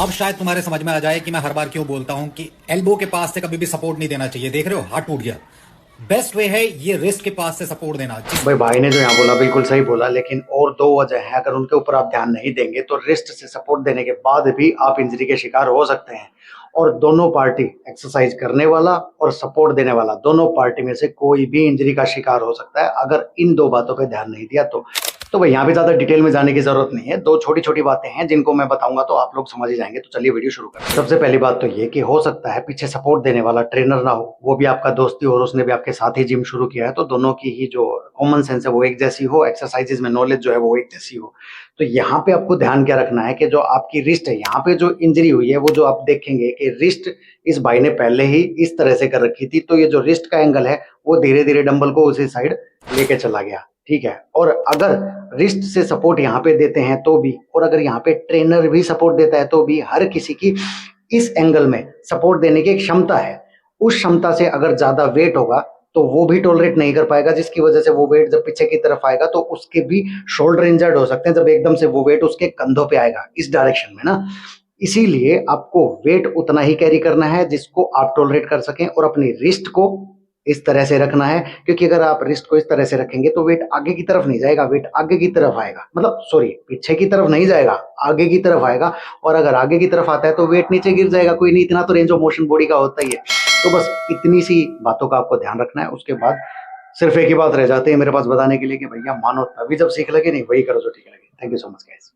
अब शायद तुम्हारे समझ में आ जाए कि मैं हर बार क्यों बोलता हूं कि एल्बो के पास से कभी भी सपोर्ट नहीं देना चाहिए। देख रहे हो, हाथ टूट गया। बेस्ट वे है ये रिस्ट के पास से सपोर्ट देना। भाई ने जो यहाँ बोला बिल्कुल सही बोला, लेकिन और दो वजह है, अगर उनके ऊपर आप ध्यान नहीं देंगे तो रिस्ट से सपोर्ट देने के बाद भी आप इंजरी के शिकार हो सकते हैं। और दोनों पार्टी, एक्सरसाइज करने वाला और सपोर्ट देने वाला, दोनों पार्टी में से कोई भी इंजरी का शिकार हो सकता है अगर इन दो बातों पे ध्यान नहीं दिया तो भाई यहाँ पे ज्यादा डिटेल में जाने की जरूरत नहीं है। दो छोटी छोटी बातें हैं जिनको मैं बताऊंगा तो आप लोग समझ ही जाएंगे। तो चलिए वीडियो शुरू करते हैं। सबसे पहली बात तो ये कि हो सकता है पीछे सपोर्ट देने वाला ट्रेनर ना हो, वो भी आपका दोस्ती हो और उसने भी आपके साथ ही जिम शुरू किया है, तो दोनों की ही जो कॉमन सेंस है वो एक जैसी हो, एक्सरसाइजेज में नॉलेज जो है वो एक जैसी हो। तो यहाँ पे आपको ध्यान क्या रखना है कि जो आपकी रिस्ट है, यहाँ पे जो इंजरी हुई है वो जो आप देखेंगे कि रिस्ट इस भाई ने पहले ही इस तरह से कर रखी थी, तो ये जो रिस्ट का एंगल है वो धीरे धीरे डंबल को उसी साइड लेके चला गया। ठीक है, और अगर रिस्ट से सपोर्ट यहाँ पे देते हैं तो भी, और अगर यहाँ पे ट्रेनर भी सपोर्ट देता है तो भी, हर किसी की इस एंगल में सपोर्ट देने की एक क्षमता है। उस क्षमता से अगर ज्यादा वेट होगा तो वो भी टॉलरेट नहीं कर पाएगा, जिसकी वजह से वो वेट जब पीछे की तरफ आएगा तो उसके भी शोल्डर इंजर्ड हो सकते हैं, जब एकदम से वो वेट उसके कंधों पे आएगा इस डायरेक्शन में ना। इसीलिए आपको वेट उतना ही कैरी करना है जिसको आप टॉलरेट कर सकें, और अपनी रिस्ट को इस तरह से रखना है, क्योंकि अगर आप रिस्ट को इस तरह से रखेंगे तो वेट आगे की तरफ नहीं जाएगा, वेट आगे की तरफ आएगा, मतलब सॉरी, पीछे की तरफ नहीं जाएगा, आगे की तरफ आएगा। और अगर आगे की तरफ आता है तो वेट नीचे गिर जाएगा। कोई नहीं, इतना तो रेंज ऑफ मोशन बॉडी का होता ही है। तो बस इतनी सी बातों का आपको ध्यान रखना है। उसके बाद सिर्फ एक ही बात रह जाती है मेरे पास बताने के लिए कि भैया मानो तभी जब सीख लगे, नहीं वही करो जो ठीक लगे। Thank you so much guys.